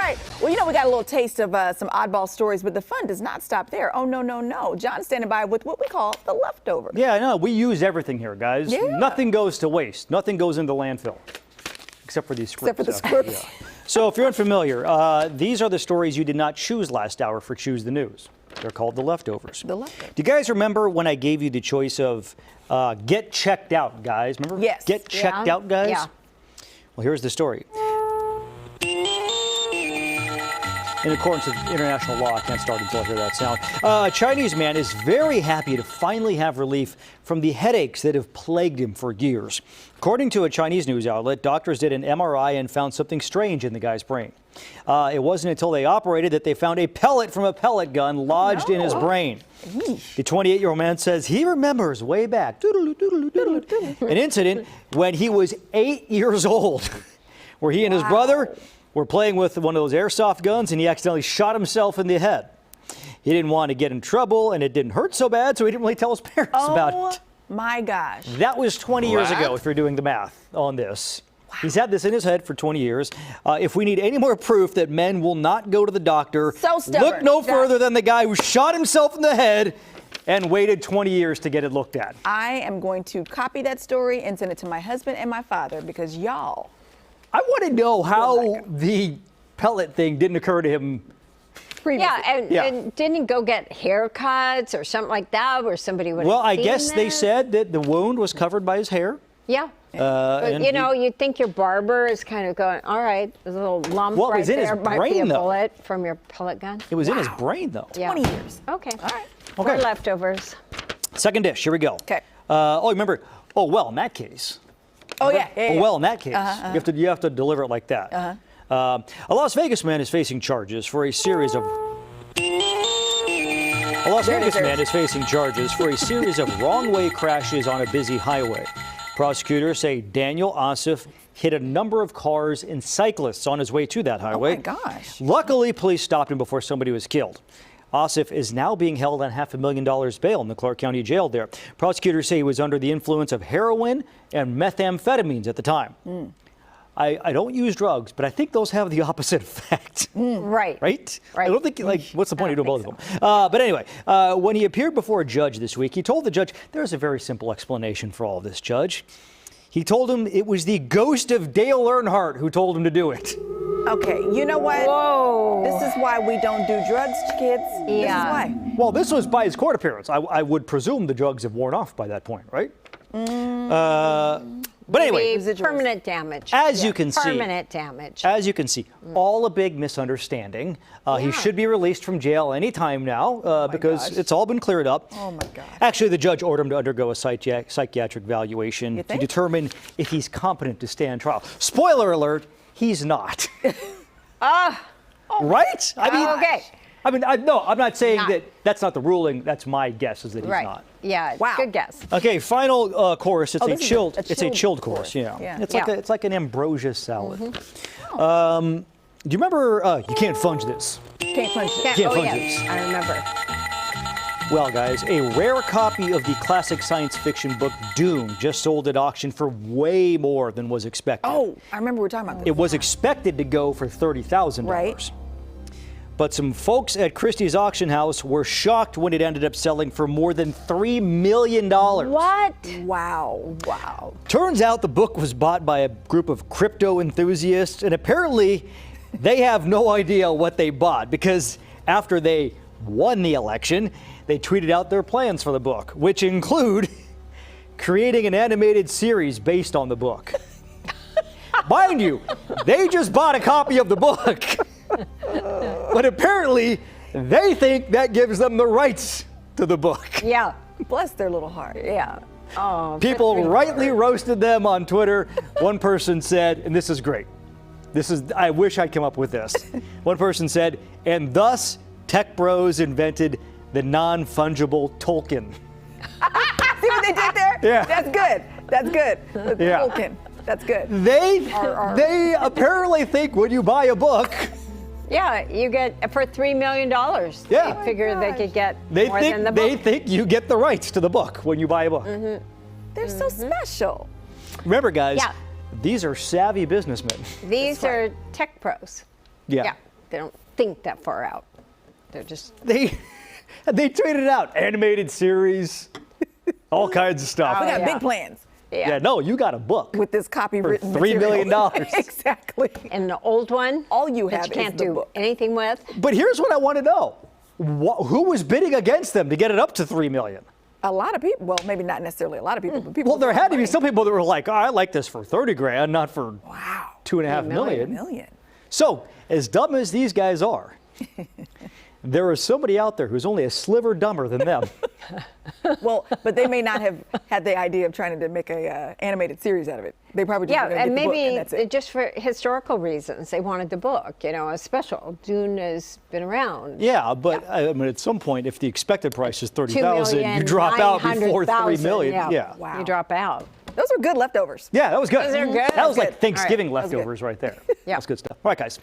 right. Well, we got a little taste of some oddball stories, but the fun does not stop there. Oh, no, no, no. John's standing by with what we call the leftovers. Yeah, I know. We use everything here, guys. Yeah. Nothing goes to waste. Nothing goes into landfill. Except for these scripts. Except for the scripts. Yeah. So if you're unfamiliar, these are the stories you did not choose last hour for Choose the News. They're called the leftovers. The leftovers. Do you guys remember when I gave you the choice of get checked out, guys? Remember? Yes. Get checked out, guys? Yeah. Well, here's the story. In accordance with international law, I can't start until I hear that sound. A Chinese man is very happy to finally have relief from the headaches that have plagued him for years. According to a Chinese news outlet, doctors did an MRI and found something strange in the guy's brain. It wasn't until they operated that they found a pellet from a pellet gun lodged in his brain. The 28-year-old man says he remembers way back an incident when he was 8 years old, where he and his brother were playing with one of those airsoft guns, and he accidentally shot himself in the head. He didn't want to get in trouble, and it didn't hurt so bad, so he didn't really tell his parents about it. Oh, my gosh. That was 20 years ago, if you're doing the math on this. Wow. He's had this in his head for 20 years. If we need any more proof that men will not go to the doctor, so stubborn. Look no further than the guy who shot himself in the head and waited 20 years to get it looked at. I am going to copy that story and send it to my husband and my father because y'all. I want to know how the pellet thing didn't occur to him. Yeah, and didn't he go get haircuts or something like that where somebody would Well, have I seen guess they this? said that the wound was covered by his hair. Yeah. But, and you'd think your barber is kind of going, all right, there's a little lump Well, it right was in his there. Might be brain, a though. bullet from your pellet gun. It was in his brain, though. Yeah. 20 years. Okay. All right. Okay. Okay. Leftovers. Second dish, here we go. Okay. Remember, in that case. Oh, yeah. Well, in that case, you have to deliver it like that. A Las Vegas man is facing charges for a series of wrong-way crashes on a busy highway. Prosecutors say Daniel Asif hit a number of cars and cyclists on his way to that highway. Oh, my gosh. Luckily, police stopped him before somebody was killed. Asif is now being held on $500,000 bail in the Clark County jail there. Prosecutors say he was under the influence of heroin and methamphetamines at the time. I don't use drugs, but I think those have the opposite effect. Right. Right? Right. I don't think, what's the point of doing both of them? But anyway, when he appeared before a judge this week, he told the judge, there's a very simple explanation for all of this, Judge. He told him it was the ghost of Dale Earnhardt who told him to do it. Okay, you know what? Whoa. This is why we don't do drugs, kids. Yeah. This is why. Well, this was by his court appearance. I would presume the drugs have worn off by that point, right? But anyway, Maybe permanent damage. as you can see, Permanent damage. As you can see, all a big misunderstanding. He should be released from jail any time now because it's all been cleared up. Oh, my gosh. Actually, the judge ordered him to undergo a psychiatric evaluation You to think? determine if he's competent to stand trial. Spoiler alert, he's not. Right? I mean, okay. I'm not saying Not. that that's not the ruling. That's my guess is that he's Right. not. Yeah. Wow. Good guess. Okay, final course. It's this is a chilled course. course. Yeah. Yeah. It's Yeah. like an ambrosia salad. Do you remember? You can't fudge this. Can't punch it. Can't oh, fudge yes. this. I remember. Well, guys, a rare copy of the classic science fiction book Dune just sold at auction for way more than was expected. Oh, I remember we were talking about this. It was expected to go for $30,000. Right. But some folks at Christie's auction house were shocked when it ended up selling for more than $3 million. What? Wow. Wow. Turns out the book was bought by a group of crypto enthusiasts, and apparently they have no idea what they bought because after they won the election, they tweeted out their plans for the book, which include creating an animated series based on the book. Mind you, they just bought a copy of the book. But apparently, they think that gives them the rights to the book. Yeah. Bless their little heart. Yeah. Oh. People rightly roasted them on Twitter. One person said, and this is great. I wish I'd come up with this. One person said, and thus tech bros invented the non-fungible Tolkien. See what they did there? Yeah. That's good. That's good. Yeah. Tolkien. That's good. They apparently think when you buy a book, Yeah, you get for $3 million. Yeah. They figure they could get they more than the book. think you get the rights to the book when you buy a book. They're so special. Remember, guys, Yeah. these are savvy businessmen. These are tech pros. Yeah. Yeah. They don't think that far out. They're just They tweeted out animated series, all kinds of stuff. We got yeah. big plans Yeah, no, you got a book. with this copywritten For $3 million. material. Exactly. and the old one. All you that have you can't is the do book. anything with. But here's what I want to know. Who was bidding against them to get it up to $3 million? A lot of people, well, maybe not necessarily a lot of people, but people. Well, there had to be money. some people that were like, oh, I like this for 30 grand, not for Wow. $2.5 million. Million. So, as dumb as these guys are, there is somebody out there who's only a sliver dumber than them. Well, but they may not have had the idea of trying to make a animated series out of it. They probably just Yeah, were gonna and get the book, maybe and that's it. just for historical reasons, they wanted the book, a special. Dune has been around. Yeah, but I mean, at some point, if the expected price is 30,000, you drop out before 3 million. Yeah, Wow. you drop out. Those are good leftovers. Yeah, that was good. Those are good. That was like Good. Thanksgiving All right, that was good. leftovers right there. Yeah. That's good stuff. All right, guys.